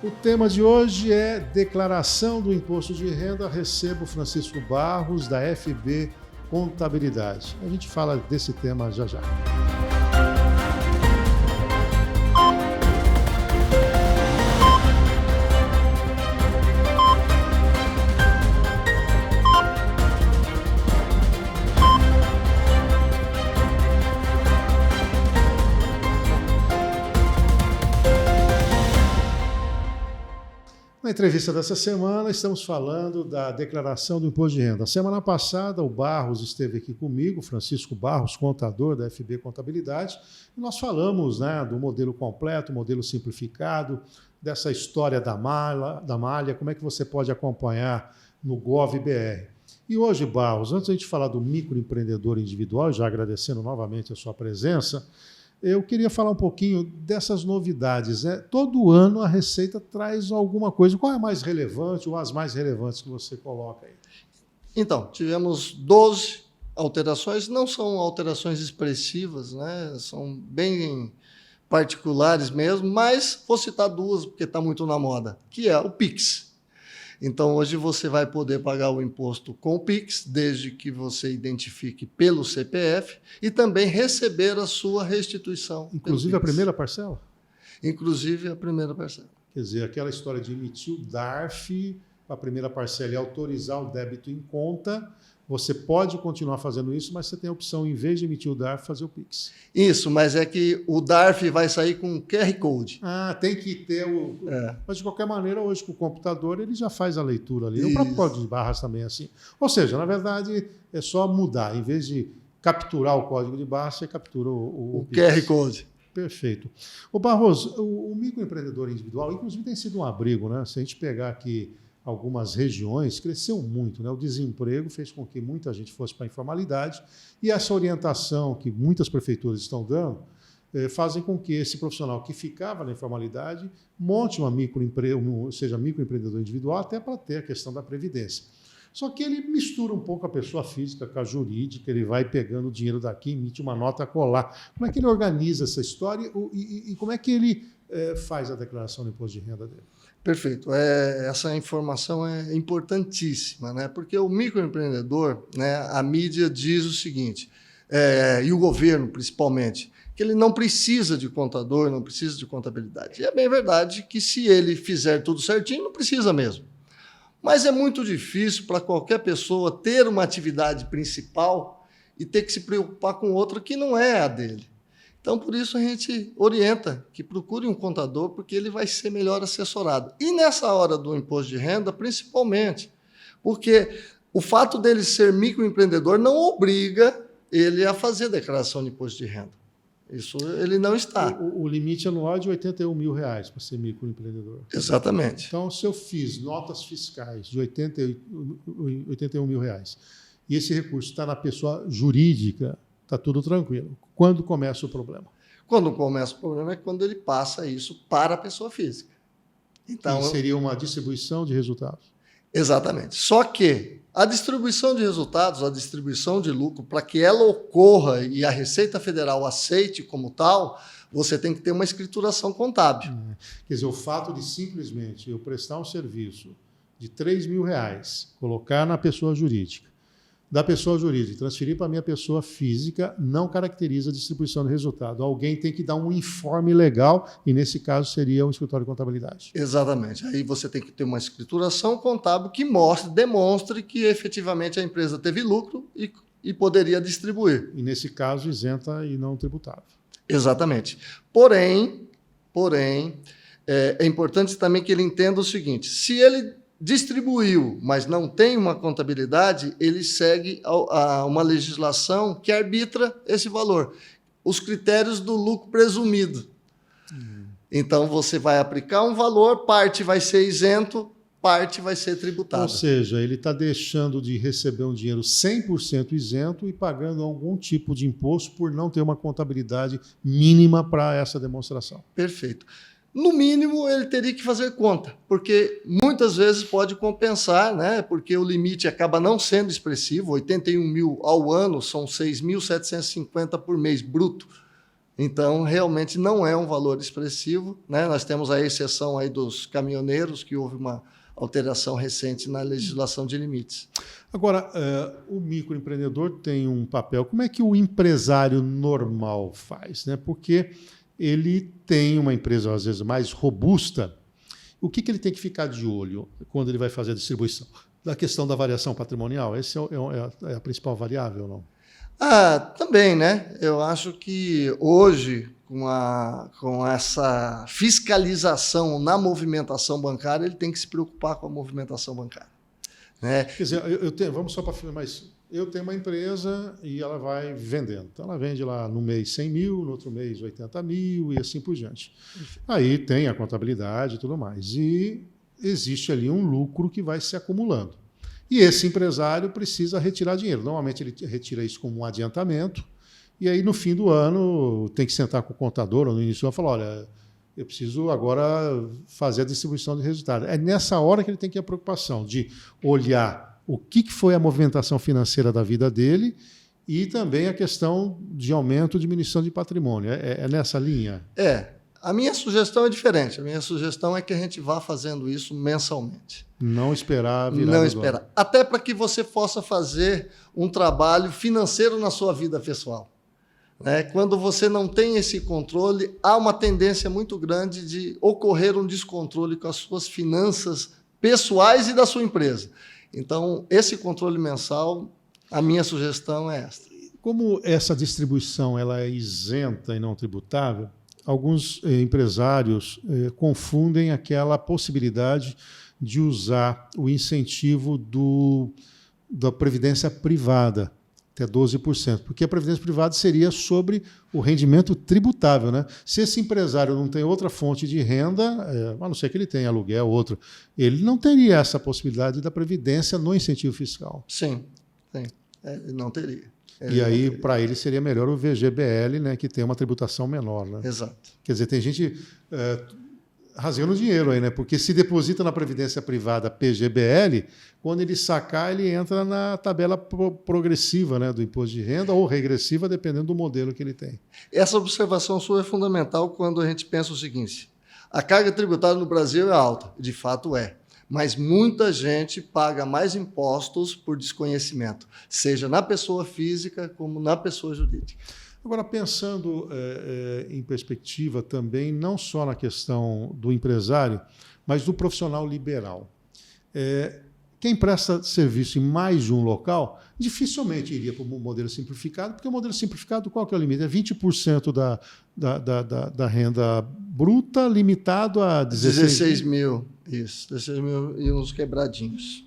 O tema de hoje é declaração do imposto de renda. Recebo Francisco Barros, da FB Contabilidade. A gente fala desse tema já já. Na entrevista dessa semana, estamos falando da declaração do imposto de renda. Semana passada, o Barros esteve aqui comigo, Francisco Barros, contador da FB Contabilidade, e nós falamos, do modelo completo, modelo simplificado, dessa história da malha, como é que você pode acompanhar no Gov.br. E hoje, Barros, antes de a gente falar do microempreendedor individual, já agradecendo novamente a sua presença, eu queria falar um pouquinho dessas novidades. Todo ano a Receita traz alguma coisa. Qual é a mais relevante ou as mais relevantes que você coloca aí? Então, tivemos 12 alterações, não são alterações expressivas, são bem particulares mesmo, mas vou citar duas porque está muito na moda, que é o Pix. Então, hoje você vai poder pagar o imposto com o Pix, desde que você identifique pelo CPF, e também receber a sua restituição. Inclusive a primeira parcela? Inclusive a primeira parcela. Quer dizer, aquela história de emitir o DARF, a primeira parcela e autorizar o débito em conta, você pode continuar fazendo isso, mas você tem a opção, em vez de emitir o DARF, fazer o Pix. Isso, mas é que o DARF vai sair com um QR Code. Tem que ter o... Mas, de qualquer maneira, hoje com o computador, ele já faz a leitura ali. Isso. O próprio código de barras também é assim. Ou seja, na verdade, é só mudar. Em vez de capturar o código de barras, você captura o Pix. QR Code. Perfeito. Ô Barroso, o microempreendedor individual, inclusive, tem sido um abrigo, né? Se a gente pegar aqui algumas regiões, cresceu muito, né? O desemprego fez com que muita gente fosse para a informalidade, e essa orientação que muitas prefeituras estão dando fazem com que esse profissional que ficava na informalidade monte seja microempreendedor individual, até para ter a questão da previdência. Só que ele mistura um pouco a pessoa física com a jurídica, ele vai pegando o dinheiro daqui, emite uma nota a colar. Como é que ele organiza essa história e como é que ele faz a declaração do imposto de renda dele? Perfeito. Essa informação é importantíssima, porque o microempreendedor, a mídia diz o seguinte, e o governo principalmente, que ele não precisa de contador, não precisa de contabilidade. E é bem verdade que se ele fizer tudo certinho, não precisa mesmo. Mas é muito difícil para qualquer pessoa ter uma atividade principal e ter que se preocupar com outra que não é a dele. Então, por isso, a gente orienta que procure um contador, porque ele vai ser melhor assessorado. E nessa hora do imposto de renda, principalmente, porque o fato dele ser microempreendedor não obriga ele a fazer declaração de imposto de renda. Isso ele não está. O limite anual é de R$81 mil para ser microempreendedor. Exatamente. Então, se eu fiz notas fiscais de R$81 mil, e esse recurso está na pessoa jurídica, está tudo tranquilo. Quando começa o problema? Quando começa o problema é quando ele passa isso para a pessoa física. Então, seria uma distribuição de resultados. Exatamente. Só que a distribuição de resultados, a distribuição de lucro, para que ela ocorra e a Receita Federal aceite como tal, você tem que ter uma escrituração contábil. Quer dizer, o fato de simplesmente eu prestar um serviço de R$3 mil, colocar na pessoa jurídica, da pessoa jurídica transferir para a minha pessoa física, não caracteriza a distribuição de resultado. Alguém tem que dar um informe legal, e nesse caso seria um escritório de contabilidade. Exatamente. Aí você tem que ter uma escrituração contábil que demonstre que efetivamente a empresa teve lucro e poderia distribuir. E nesse caso isenta e não tributável. Exatamente. Porém, é importante também que ele entenda o seguinte, se ele distribuiu, mas não tem uma contabilidade, ele segue a uma legislação que arbitra esse valor. Os critérios do lucro presumido. Então, você vai aplicar um valor, parte vai ser isento, parte vai ser tributada. Ou seja, ele está deixando de receber um dinheiro 100% isento e pagando algum tipo de imposto por não ter uma contabilidade mínima para essa demonstração. Perfeito. No mínimo, ele teria que fazer conta, porque muitas vezes pode compensar, porque o limite acaba não sendo expressivo, 81 mil ao ano são 6.750 por mês bruto. Então, realmente não é um valor expressivo, né? Nós temos a exceção aí dos caminhoneiros, que houve uma alteração recente na legislação de limites. Agora, o microempreendedor tem um papel. Como é que o empresário normal faz, né? Porque ele tem uma empresa, às vezes, mais robusta. O que ele tem que ficar de olho quando ele vai fazer a distribuição? Da questão da variação patrimonial? Essa é a principal variável, não? Também, né? Eu acho que hoje, com essa fiscalização na movimentação bancária, ele tem que se preocupar com a movimentação bancária. Né? Quer dizer, vamos só para afirmar isso. Eu tenho uma empresa e ela vai vendendo. Então, ela vende lá no mês 100 mil, no outro mês 80 mil e assim por diante. Aí tem a contabilidade e tudo mais. E existe ali um lucro que vai se acumulando. E esse empresário precisa retirar dinheiro. Normalmente ele retira isso como um adiantamento. E aí, no fim do ano, tem que sentar com o contador ou no início do ano e falar, olha, eu preciso agora fazer a distribuição de resultado. É nessa hora que ele tem que ter a preocupação de olhar o que foi a movimentação financeira da vida dele e também a questão de aumento, diminuição de patrimônio. É nessa linha? A minha sugestão é diferente. A minha sugestão é que a gente vá fazendo isso mensalmente. Não esperar virar. Não esperar. Até para que você possa fazer um trabalho financeiro na sua vida pessoal. Né? Quando você não tem esse controle, há uma tendência muito grande de ocorrer um descontrole com as suas finanças pessoais e da sua empresa. Então, esse controle mensal, a minha sugestão é esta. Como essa distribuição ela é isenta e não tributável, alguns empresários confundem aquela possibilidade de usar o incentivo da previdência privada, até 12%, porque a previdência privada seria sobre o rendimento tributável, né? Se esse empresário não tem outra fonte de renda, a não ser que ele tenha aluguel ou outro, ele não teria essa possibilidade da previdência no incentivo fiscal. Sim. Não teria. E aí, para ele, seria melhor o VGBL, né, que tem uma tributação menor. Né? Exato. Quer dizer, tem gente rasgando dinheiro aí, né? Porque se deposita na previdência privada PGBL, quando ele sacar, ele entra na tabela progressiva, né, do imposto de renda ou regressiva, dependendo do modelo que ele tem. Essa observação sua é fundamental quando a gente pensa o seguinte: a carga tributária no Brasil é alta, de fato é, mas muita gente paga mais impostos por desconhecimento, seja na pessoa física como na pessoa jurídica. Agora, pensando em perspectiva também, não só na questão do empresário, mas do profissional liberal. Quem presta serviço em mais de um local, dificilmente iria para o modelo simplificado, porque o modelo simplificado, qual que é o limite? É 20% da renda bruta, limitado a 16 mil. Isso, 16 mil e uns quebradinhos.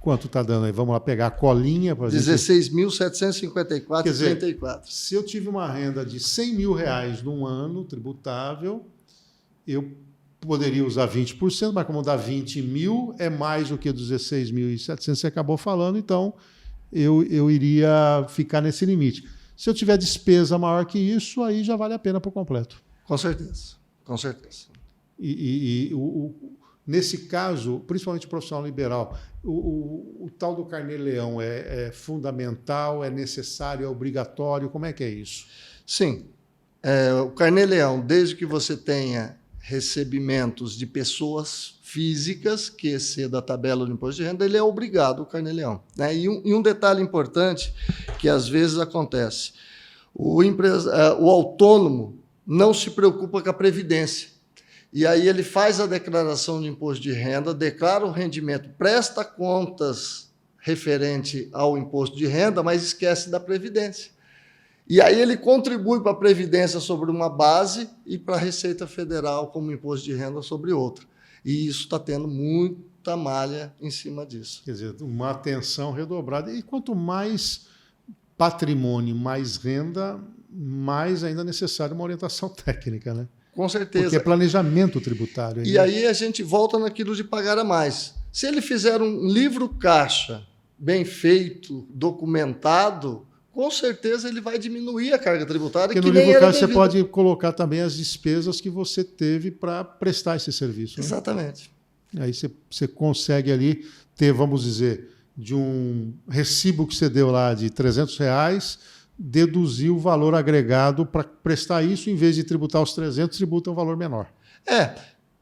Quanto está dando aí? Vamos lá pegar a colinha. 16.754,34. Se eu tive uma renda de 100 mil reais num ano tributável, eu poderia usar 20%, mas como dá 20 mil, é mais do que 16.700, você acabou falando, então eu iria ficar nesse limite. Se eu tiver despesa maior que isso, aí já vale a pena por completo. Com certeza, com certeza. Nesse caso, principalmente o profissional liberal, o tal do carnê-leão é fundamental, é necessário, é obrigatório? Como é que é isso? Sim. O carnê-leão, desde que você tenha recebimentos de pessoas físicas que exceda a tabela do imposto de renda, ele é obrigado, o carnê-leão. Né? E um detalhe importante que às vezes acontece, o autônomo não se preocupa com a previdência. E aí ele faz a declaração de imposto de renda, declara o rendimento, presta contas referente ao imposto de renda, mas esquece da previdência. E aí ele contribui para a previdência sobre uma base e para a Receita Federal como imposto de renda sobre outra. E isso está tendo muita malha em cima disso. Quer dizer, uma atenção redobrada. E quanto mais patrimônio, mais renda, mais ainda necessário uma orientação técnica, né? Com certeza. Porque é planejamento tributário. E aí a gente volta naquilo de pagar a mais. Se ele fizer um livro caixa bem feito, documentado, com certeza ele vai diminuir a carga tributária. Porque no livro caixa você pode colocar também as despesas que você teve para prestar esse serviço. Né? Exatamente. Aí você consegue ali ter, vamos dizer, de um recibo que você deu lá de R$300, deduzir o valor agregado para prestar isso, em vez de tributar os 300, tributa um valor menor.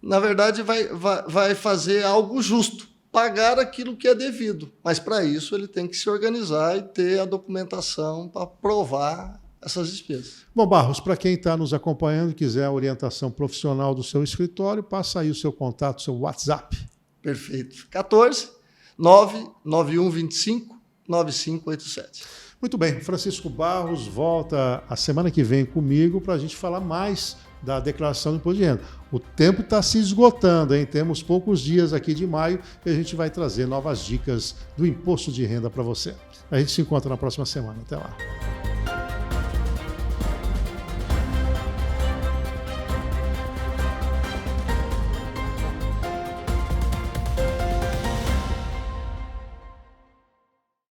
Na verdade, vai fazer algo justo, pagar aquilo que é devido. Mas, para isso, ele tem que se organizar e ter a documentação para provar essas despesas. Bom, Barros, para quem está nos acompanhando e quiser a orientação profissional do seu escritório, passa aí o seu contato, o seu WhatsApp. Perfeito. 14 99125 9587. Muito bem, Francisco Barros volta a semana que vem comigo para a gente falar mais da declaração do imposto de renda. O tempo está se esgotando, hein? Temos poucos dias aqui de maio e a gente vai trazer novas dicas do imposto de renda para você. A gente se encontra na próxima semana. Até lá.